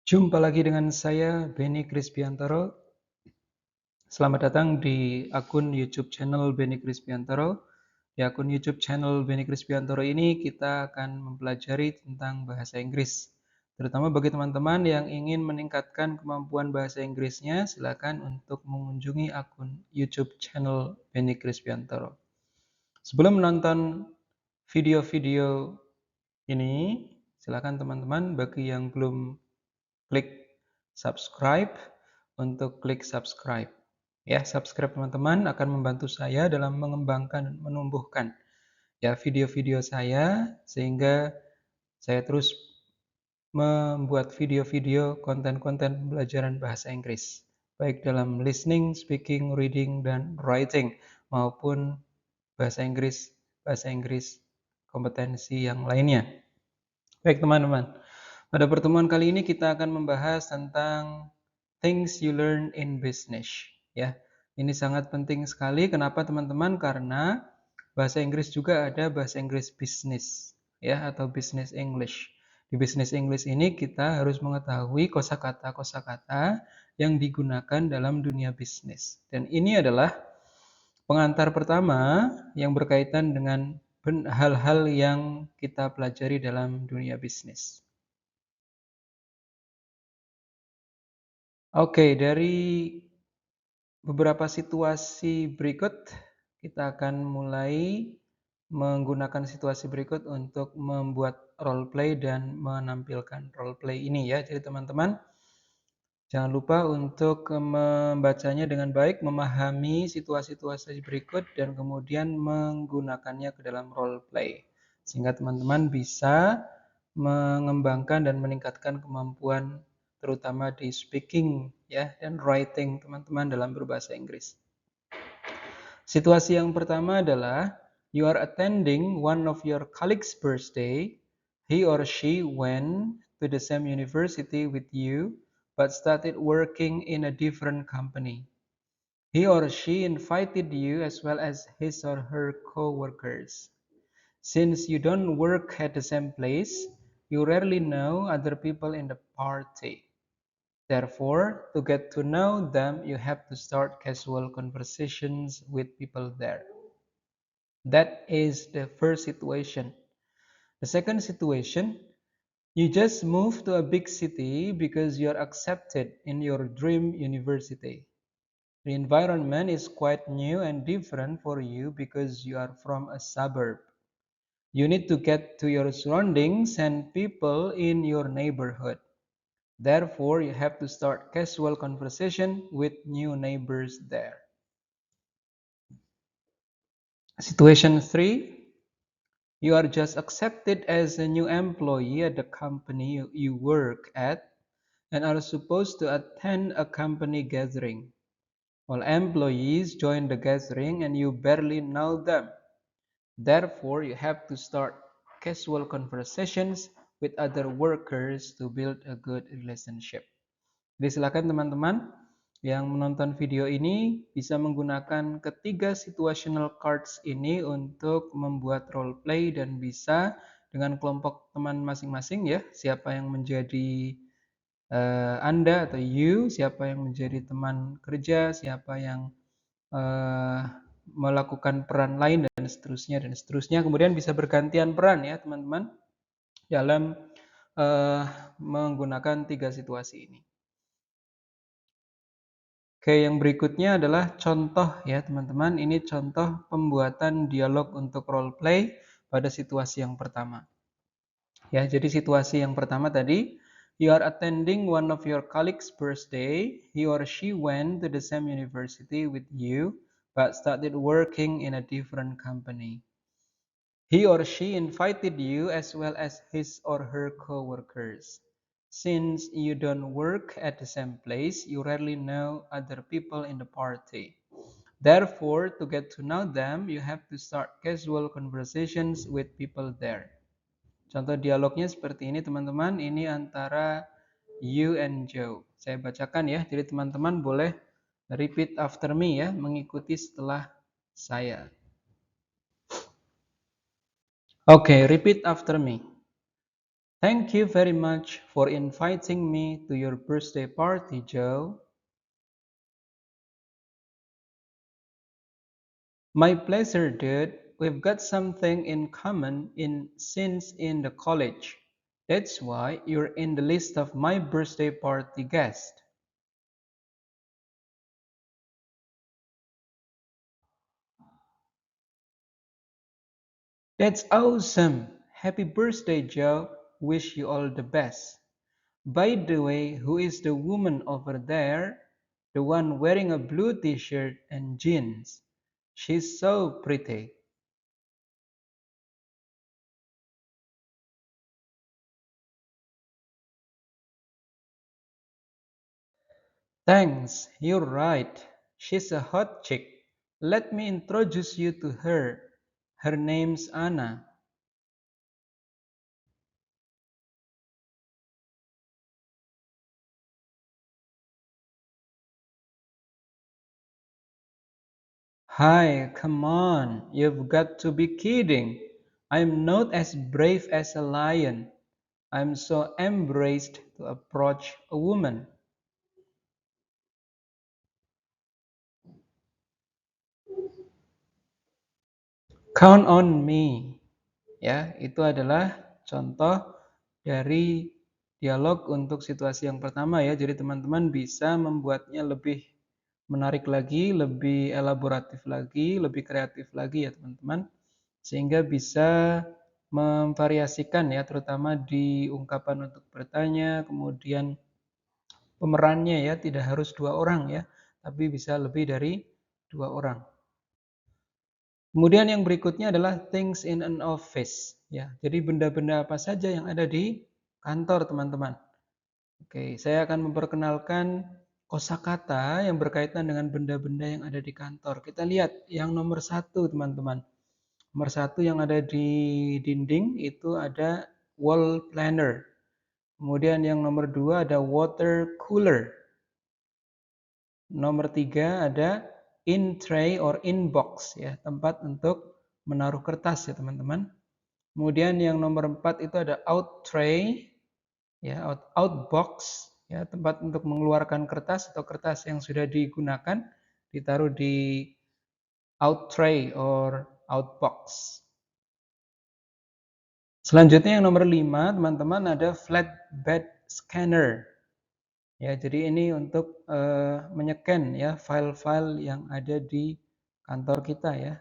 Jumpa lagi dengan saya, Benny Krispiantoro. Selamat datang di akun YouTube channel Benny Krispiantoro. Di akun YouTube channel Benny Krispiantoro ini kita akan mempelajari tentang bahasa Inggris. Terutama bagi teman-teman yang ingin meningkatkan kemampuan bahasa Inggrisnya, silakan untuk mengunjungi akun YouTube channel Benny Krispiantoro. Sebelum menonton video-video ini, silakan teman-teman bagi yang belum klik subscribe untuk klik subscribe. Ya, subscribe teman-teman akan membantu saya dalam mengembangkan dan menumbuhkan ya video-video saya sehingga saya terus membuat video-video konten-konten pembelajaran bahasa Inggris baik dalam listening, speaking, reading dan writing maupun bahasa Inggris kompetensi yang lainnya. Baik teman-teman, pada pertemuan kali ini kita akan membahas tentang things you learn in business. Ya, ini sangat penting sekali. Kenapa teman-teman? Karena bahasa Inggris juga ada bahasa Inggris bisnis, ya, atau business English. Di business English ini kita harus mengetahui kosakata-kosakata yang digunakan dalam dunia bisnis. Dan ini adalah pengantar pertama yang berkaitan dengan hal-hal yang kita pelajari dalam dunia bisnis. Oke, dari beberapa situasi berikut, kita akan mulai menggunakan situasi berikut untuk membuat role play dan menampilkan role play ini ya. Jadi teman-teman, jangan lupa untuk membacanya dengan baik, memahami situasi-situasi berikut dan kemudian menggunakannya ke dalam role play. Sehingga teman-teman bisa mengembangkan dan meningkatkan kemampuan terutama di speaking ya dan writing teman-teman dalam berbahasa Inggris. Situasi yang pertama adalah you are attending one of your colleagues' birthday. He or she went to the same university with you but started working in a different company. He or she invited you as well as his or her co-workers. Since you don't work at the same place, you rarely know other people in the party. Therefore, to get to know them, you have to start casual conversations with people there. That is the first situation. The second situation, you just moved to a big city because you're accepted in your dream university. The environment is quite new and different for you because you are from a suburb. You need to get to your surroundings and people in your neighborhood. Therefore, you have to start casual conversation with new neighbors there. Situation 3. You are just accepted as a new employee at the company you work at and are supposed to attend a company gathering. All employees join the gathering and you barely know them. Therefore, you have to start casual conversations with other workers to build a good relationship. Jadi silakan teman-teman yang menonton video ini bisa menggunakan ketiga situational cards ini untuk membuat role play dan bisa dengan kelompok teman masing-masing ya, siapa yang menjadi Anda atau you, siapa yang menjadi teman kerja, siapa yang melakukan peran lain dan seterusnya dan seterusnya. Kemudian bisa bergantian peran ya teman-teman dalam menggunakan tiga situasi ini. Oke, yang berikutnya adalah contoh ya teman-teman. Ini contoh pembuatan dialog untuk role play pada situasi yang pertama. Ya, jadi situasi yang pertama tadi, you are attending one of your colleagues' birthday. He or she went to the same university with you, but started working in a different company. He or she invited you as well as his or her co-workers. Since you don't work at the same place, you rarely know other people in the party. Therefore, to get to know them, you have to start casual conversations with people there. Contoh dialognya seperti ini teman-teman, ini antara you and Joe. Saya bacakan ya, jadi teman-teman boleh repeat after me ya, mengikuti setelah saya. Okay, repeat after me. Thank you very much for inviting me to your birthday party, Joe. My pleasure, dude. We've got something in common since in the college. That's why you're in the list of my birthday party guests. That's awesome. Happy birthday, Joe. Wish you all the best. By the way, who is the woman over there? The one wearing a blue t-shirt and jeans. She's so pretty. Thanks, you're right. She's a hot chick. Let me introduce you to her. Her name's Anna. Hi, come on. You've got to be kidding. I'm not as brave as a lion. I'm so embarrassed to approach a woman. Count on me. Ya, itu adalah contoh dari dialog untuk situasi yang pertama ya. Jadi teman-teman bisa membuatnya lebih menarik lagi, lebih elaboratif lagi, lebih kreatif lagi ya teman-teman. Sehingga bisa memvariasikan ya, terutama di ungkapan untuk bertanya, kemudian pemerannya ya, tidak harus dua orang ya, tapi bisa lebih dari dua orang. Kemudian yang berikutnya adalah things in an office ya. Jadi benda-benda apa saja yang ada di kantor teman-teman. Oke, saya akan memperkenalkan kosakata yang berkaitan dengan benda-benda yang ada di kantor. Kita lihat yang nomor satu teman-teman. Nomor satu yang ada di dinding itu ada wall planner. Kemudian yang nomor dua ada water cooler. Nomor tiga ada in tray or in box ya, tempat untuk menaruh kertas ya teman-teman. Kemudian yang nomor empat itu ada out tray ya, out box ya, tempat untuk mengeluarkan kertas atau kertas yang sudah digunakan ditaruh di out tray or out box. Selanjutnya yang nomor 5 teman-teman ada flatbed scanner. Ya, jadi ini untuk menyeken ya file-file yang ada di kantor kita ya.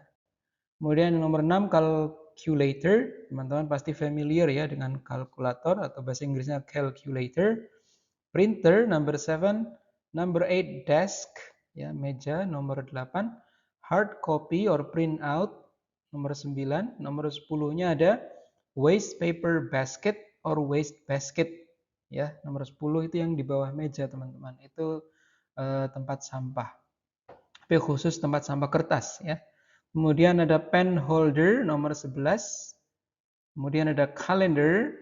Kemudian yang nomor 6 calculator. Teman-teman pasti familiar ya dengan kalkulator atau bahasa Inggrisnya calculator. Printer number 7, number 8 desk ya meja nomor 8, hard copy or print out nomor 9, nomor 10-nya ada waste paper basket or waste basket ya, nomor 10 itu yang di bawah meja teman-teman. Itu tempat sampah. Tapi khusus tempat sampah kertas ya. Kemudian ada pen holder nomor 11. Kemudian ada calendar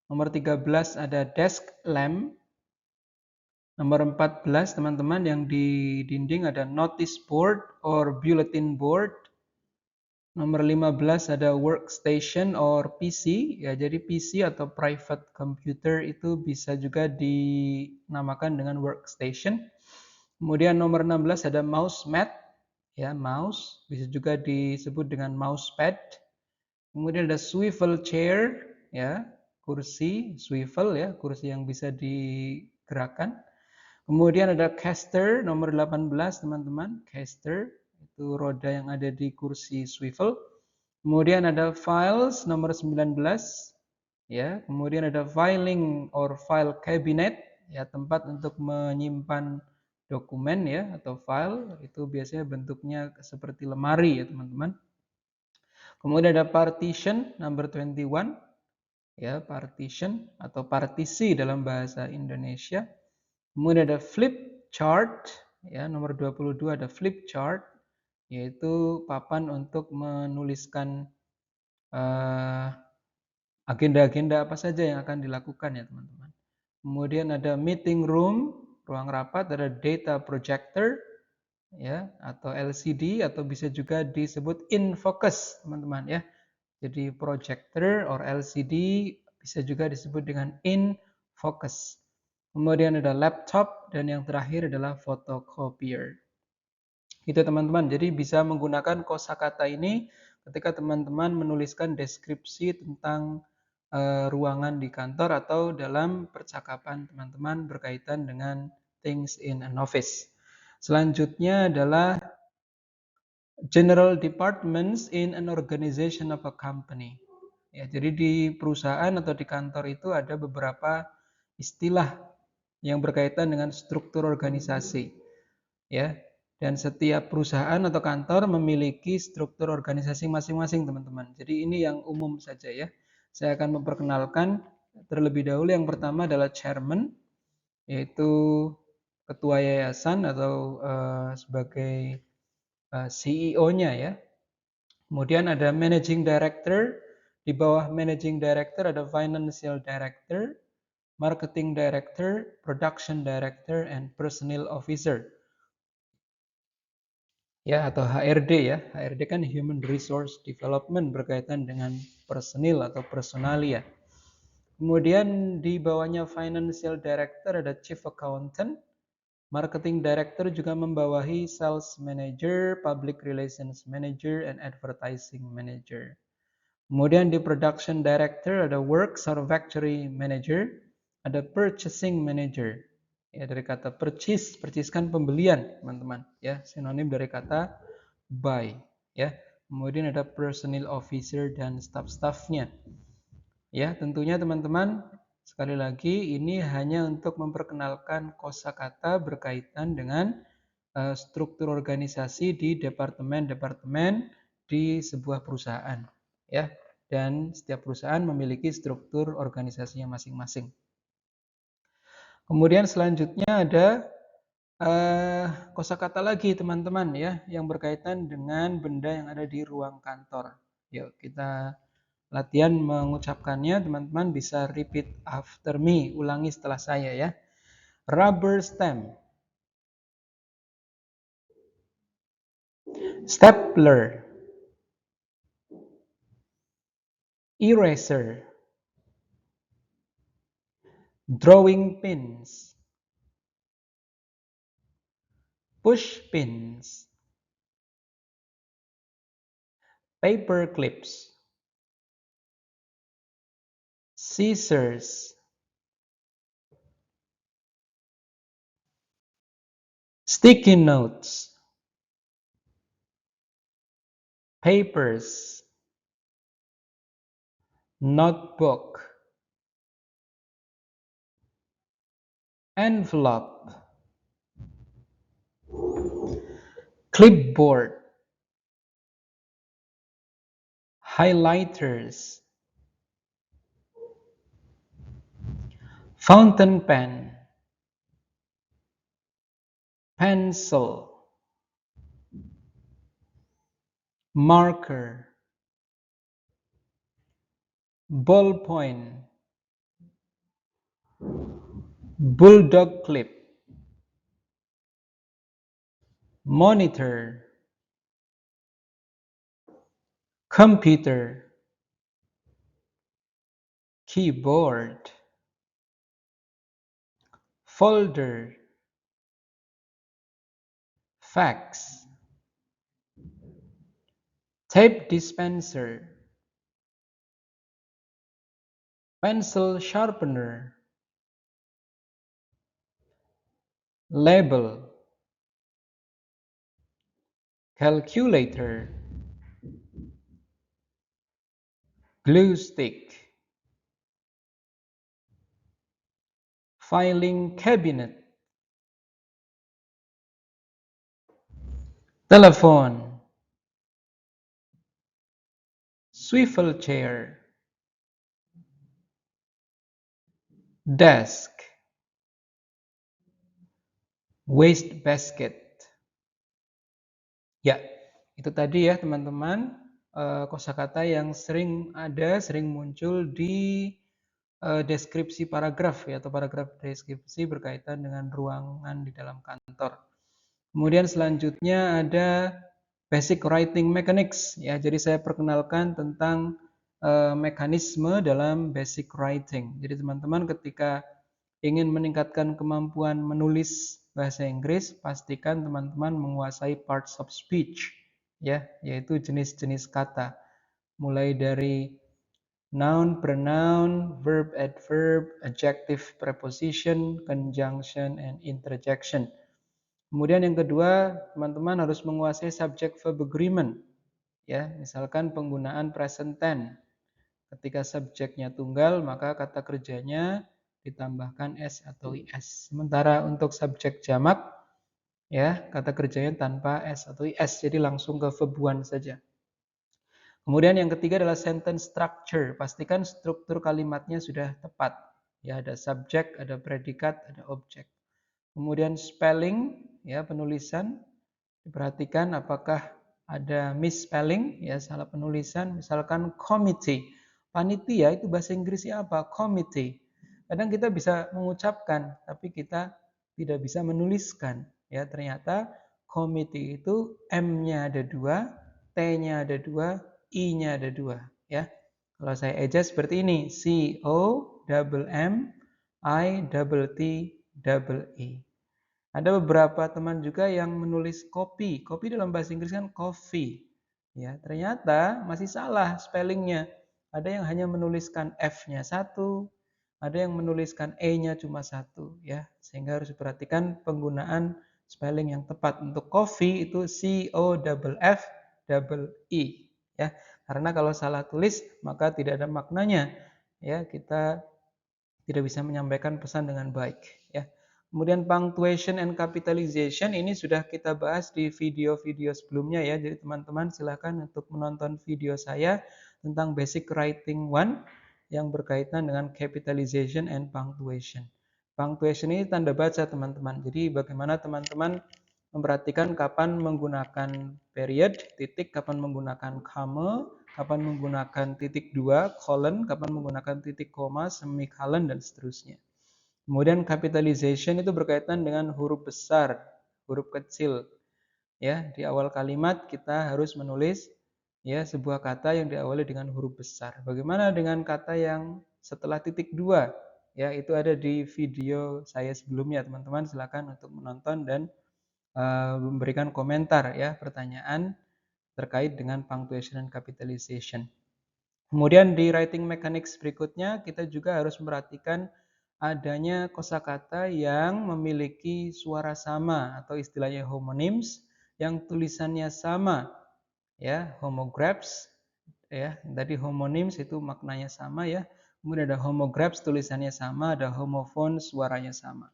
nomor 13 ada desk lamp. Nomor 14 teman-teman yang di dinding ada notice board or bulletin board. Nomor 15 ada workstation or PC. Ya, jadi PC atau private computer itu bisa juga dinamakan dengan workstation. Kemudian nomor 16 ada mouse mat. Ya, mouse bisa juga disebut dengan mousepad. Kemudian ada swivel chair, ya, kursi swivel ya, kursi yang bisa digerakkan. Kemudian ada caster nomor 18 teman-teman, caster itu roda yang ada di kursi swivel. Kemudian ada files nomor 19 ya, kemudian ada filing or file cabinet ya, tempat untuk menyimpan dokumen ya atau file, itu biasanya bentuknya seperti lemari ya teman-teman. Kemudian ada partition number 21 ya, partition atau partisi dalam bahasa Indonesia. Kemudian ada flip chart ya, nomor 22 ada flip chart yaitu papan untuk menuliskan agenda-agenda apa saja yang akan dilakukan ya teman-teman. Kemudian ada meeting room, ruang rapat, ada data projector ya atau LCD atau bisa juga disebut in focus teman-teman ya. Jadi projector or LCD Bisa juga disebut dengan in focus. Kemudian ada laptop, dan yang terakhir adalah photocopier. Itu teman-teman, jadi bisa menggunakan kosakata ini ketika teman-teman menuliskan deskripsi tentang ruangan di kantor atau dalam percakapan teman-teman berkaitan dengan things in an office. Selanjutnya adalah general departments in an organization of a company. Ya, jadi di perusahaan atau di kantor itu ada beberapa istilah yang berkaitan dengan struktur organisasi. Ya, dan setiap perusahaan atau kantor memiliki struktur organisasi masing-masing, teman-teman. Jadi ini yang umum saja ya. Saya akan memperkenalkan terlebih dahulu. Yang pertama adalah chairman, yaitu ketua yayasan atau sebagai CEO-nya ya. Kemudian ada managing director, di bawah managing director ada financial director, marketing director, production director, and personnel officer. Ya, atau HRD ya. HRD kan Human Resource Development, berkaitan dengan personil atau personalia. Kemudian di bawahnya financial director ada chief accountant, marketing director juga membawahi sales manager, public relations manager, and advertising manager. Kemudian di production director ada works or factory manager, ada purchasing manager. Ya, dari kata purchase kan pembelian, teman-teman. Ya, sinonim dari kata buy. Ya, kemudian ada personnel officer dan staff-staffnya. Ya, tentunya teman-teman, sekali lagi ini hanya untuk memperkenalkan kosakata berkaitan dengan struktur organisasi di departemen-departemen di sebuah perusahaan. Ya, dan setiap perusahaan memiliki struktur organisasinya masing-masing. Kemudian selanjutnya ada kosakata lagi, teman-teman ya, yang berkaitan dengan benda yang ada di ruang kantor. Yuk kita latihan mengucapkannya, teman-teman bisa repeat after me, ulangi setelah saya ya. Rubber stamp, stapler, eraser, drawing pins, push pins, paper clips, scissors, sticky notes, papers, notebook, envelope, clipboard, highlighters, fountain pen, pencil, marker, ballpoint, bulldog clip, monitor, computer, keyboard, folder, fax, tape dispenser, pencil sharpener, label, calculator, glue stick, filing cabinet, telephone, swivel chair, desk, waste basket. Ya, itu tadi ya teman-teman, kosakata yang sering muncul di deskripsi paragraf ya, atau paragraf deskripsi berkaitan dengan ruangan di dalam kantor. Kemudian selanjutnya ada basic writing mechanics ya. Jadi saya perkenalkan tentang mekanisme dalam basic writing. Jadi teman-teman ketika ingin meningkatkan kemampuan menulis bahasa Inggris, pastikan teman-teman menguasai parts of speech, ya, yaitu jenis-jenis kata. Mulai dari noun, pronoun, verb, adverb, adjective, preposition, conjunction, and interjection. Kemudian yang kedua, teman-teman harus menguasai subject verb agreement. Ya, misalkan penggunaan present tense. Ketika subjeknya tunggal, maka kata kerjanya ditambahkan s atau is. Sementara untuk subjek jamak, ya, kata kerjanya tanpa s atau is, jadi langsung ke verb one saja. Kemudian yang ketiga adalah sentence structure. Pastikan struktur kalimatnya sudah tepat. Ya, ada subjek, ada predikat, ada objek. Kemudian spelling, ya, penulisan. Diperhatikan apakah ada misspelling, ya, salah penulisan. Misalkan committee. Panitia itu bahasa Inggrisnya apa? Committee. Kadang kita bisa mengucapkan, tapi kita tidak bisa menuliskan. Ya, ternyata committee itu M-nya ada 2, T-nya ada 2, I-nya ada 2. Ya. Kalau saya eja seperti ini, C-O-M-M-I-T-T-E. Ada beberapa teman juga yang menulis kopi. Kopi dalam bahasa Inggris kan coffee. Ya, ternyata masih salah spellingnya. Ada yang hanya menuliskan F-nya 1, ada yang menuliskan E-nya cuma 1. Ya, sehingga harus diperhatikan penggunaan spelling yang tepat. Untuk coffee itu C-O-F-F-E. Ya, karena kalau salah tulis maka tidak ada maknanya. Ya, kita tidak bisa menyampaikan pesan dengan baik. Ya. Kemudian punctuation and capitalization ini sudah kita bahas di video-video sebelumnya ya. Jadi teman-teman silakan untuk menonton video saya tentang basic writing 1 yang berkaitan dengan capitalization and punctuation. Punctuation ini tanda baca teman-teman. Jadi bagaimana teman-teman memperhatikan kapan menggunakan period, titik, kapan menggunakan comma, kapan menggunakan titik 2, colon, kapan menggunakan titik koma, semicolon, dan seterusnya. Kemudian capitalization itu berkaitan dengan huruf besar, huruf kecil. Ya, di awal kalimat kita harus menulis ya sebuah kata yang diawali dengan huruf besar. Bagaimana dengan kata yang setelah titik 2? Ya, itu ada di video saya sebelumnya, teman-teman silakan untuk menonton dan memberikan komentar ya, pertanyaan terkait dengan punctuation dan capitalization. Kemudian di writing mechanics berikutnya kita juga harus memperhatikan adanya kosakata yang memiliki suara sama atau istilahnya homonyms yang tulisannya sama ya, homographs ya. Tadi homonyms itu maknanya sama ya. Kemudian ada homographs tulisannya sama, ada homophones suaranya sama.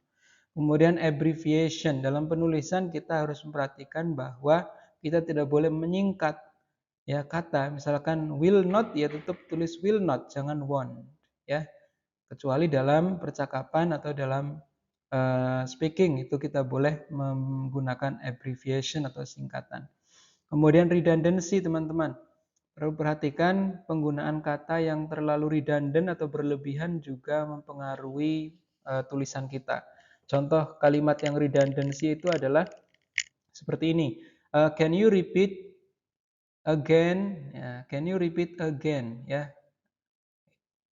Kemudian abbreviation, dalam penulisan kita harus memperhatikan bahwa kita tidak boleh menyingkat ya kata, misalkan will not ya tetap tulis will not, jangan won't ya. Kecuali dalam percakapan atau dalam speaking itu kita boleh menggunakan abbreviation atau singkatan. Kemudian redundancy teman-teman. Perlu perhatikan penggunaan kata yang terlalu redundant atau berlebihan juga mempengaruhi tulisan kita. Contoh kalimat yang redundancy itu adalah seperti ini. Can you repeat again? Ya, can you repeat again? Ya.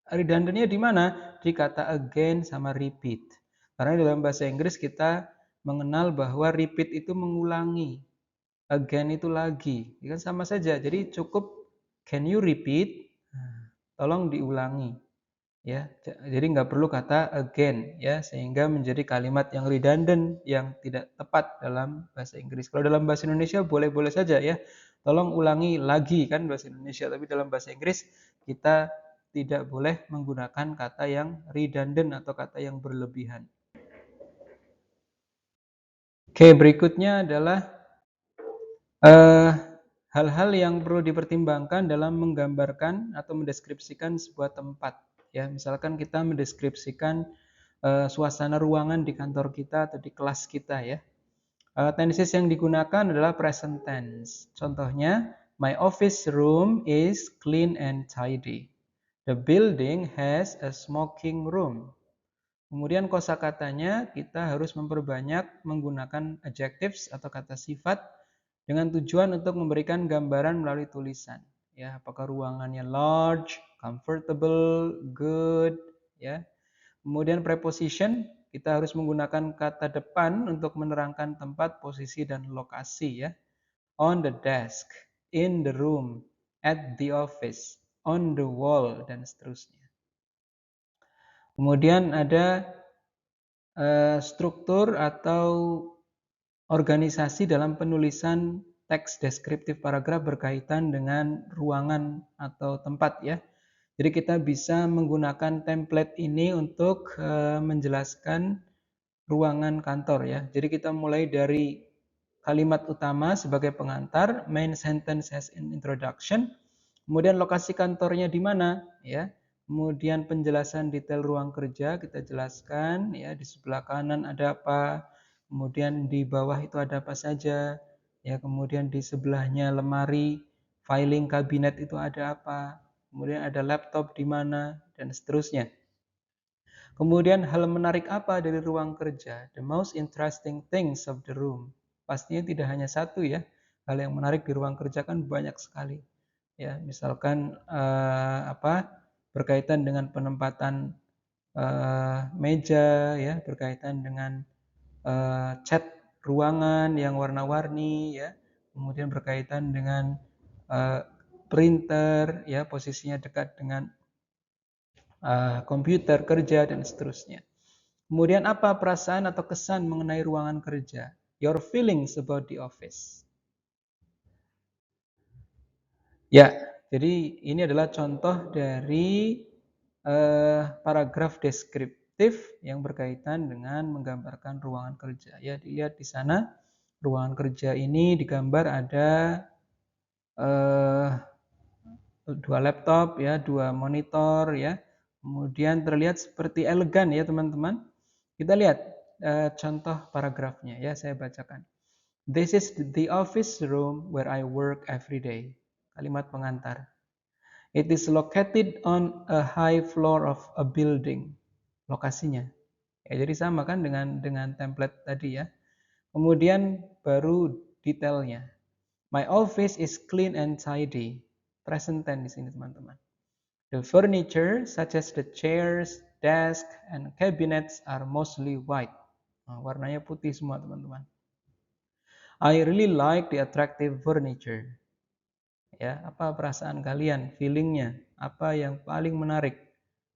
Redundantnya di mana? Di kata again sama repeat. Karena dalam bahasa Inggris kita mengenal bahwa repeat itu mengulangi. Again itu lagi. Ya kan sama saja. Jadi cukup can you repeat? Tolong diulangi. Ya, jadi nggak perlu kata again ya, sehingga menjadi kalimat yang redundant yang tidak tepat dalam bahasa Inggris. Kalau dalam bahasa Indonesia boleh-boleh saja ya. Tolong ulangi lagi kan bahasa Indonesia, tapi dalam bahasa Inggris kita tidak boleh menggunakan kata yang redundant atau kata yang berlebihan. Oke, berikutnya adalah hal-hal yang perlu dipertimbangkan dalam menggambarkan atau mendeskripsikan sebuah tempat. Ya, misalkan kita mendeskripsikan suasana ruangan di kantor kita atau di kelas kita ya. Tenses yang digunakan adalah present tense. Contohnya, my office room is clean and tidy. The building has a smoking room. Kemudian kosakatanya kita harus memperbanyak menggunakan adjectives atau kata sifat dengan tujuan untuk memberikan gambaran melalui tulisan. Ya, apakah ruangannya large, comfortable, good, ya. Kemudian preposition, kita harus menggunakan kata depan untuk menerangkan tempat, posisi, dan lokasi, ya. On the desk, in the room, at the office, on the wall, dan seterusnya. Kemudian ada struktur atau organisasi dalam penulisan teks deskriptif paragraf berkaitan dengan ruangan atau tempat, ya. Jadi kita bisa menggunakan template ini untuk menjelaskan ruangan kantor, ya. Jadi kita mulai dari kalimat utama sebagai pengantar, main sentence as an introduction, kemudian lokasi kantornya di mana, ya. Kemudian penjelasan detail ruang kerja kita jelaskan, ya, di sebelah kanan ada apa, kemudian di bawah itu ada apa saja, ya, kemudian di sebelahnya lemari, filing kabinet itu ada apa, kemudian ada laptop di mana, dan seterusnya. Kemudian hal menarik apa dari ruang kerja? The most interesting things of the room. Pastinya tidak hanya satu, ya. Hal yang menarik di ruang kerja kan banyak sekali. Ya, misalkan berkaitan dengan penempatan meja, ya, berkaitan dengan cat ruangan yang warna-warni, ya. Kemudian berkaitan dengan printer, ya, posisinya dekat dengan komputer kerja dan seterusnya. Kemudian apa perasaan atau kesan mengenai ruangan kerja? Your feelings about the office. Ya, jadi ini adalah contoh dari paragraf deskriptif yang berkaitan dengan menggambarkan ruangan kerja. Ya, dilihat di sana ruangan kerja ini digambar ada dua laptop, ya, dua monitor, ya. Kemudian terlihat seperti elegan, ya teman-teman. Kita lihat contoh paragrafnya, ya, saya bacakan. This is the office room where I work every day. Kalimat pengantar. It is located on a high floor of a building. Lokasinya. Ya, jadi sama kan dengan template tadi, ya. Kemudian baru detailnya. My office is clean and tidy. Present tense di sini, teman-teman. The furniture such as the chairs, desk, and cabinets are mostly white. Nah, warnanya putih semua, teman-teman. I really like the attractive furniture. Ya, apa perasaan kalian, feelingnya, apa yang paling menarik?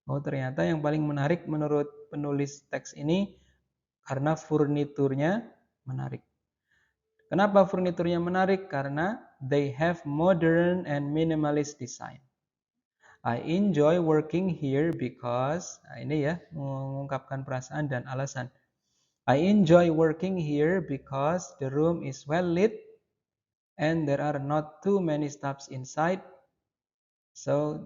Oh, ternyata yang paling menarik menurut penulis teks ini karena furniturnya menarik. Kenapa furniturnya menarik? Karena they have modern and minimalist design. I enjoy working here because, ini ya, mengungkapkan perasaan dan alasan. I enjoy working here because the room is well lit and there are not too many staffs inside, so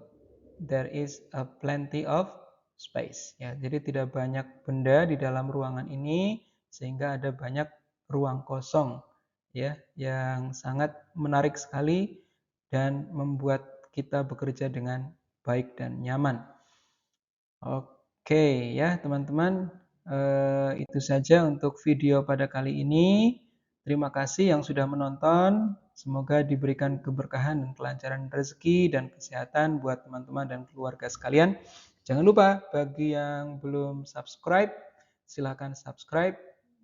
there is a plenty of space. Ya, jadi tidak banyak benda di dalam ruangan ini sehingga ada banyak ruang kosong, ya, yang sangat menarik sekali dan membuat kita bekerja dengan baik dan nyaman. Oke, ya teman-teman, itu saja untuk video pada kali ini. Terima kasih yang sudah menonton. Semoga diberikan keberkahan dan kelancaran rezeki dan kesehatan buat teman-teman dan keluarga sekalian. Jangan lupa bagi yang belum subscribe, silakan subscribe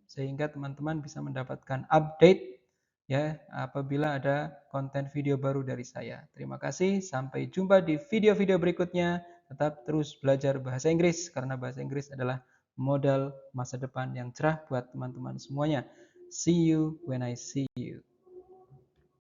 sehingga teman-teman bisa mendapatkan update, ya, apabila ada konten video baru dari saya. Terima kasih, sampai jumpa di video-video berikutnya. Tetap terus belajar bahasa Inggris karena bahasa Inggris adalah modal masa depan yang cerah buat teman-teman semuanya. See you when I see you.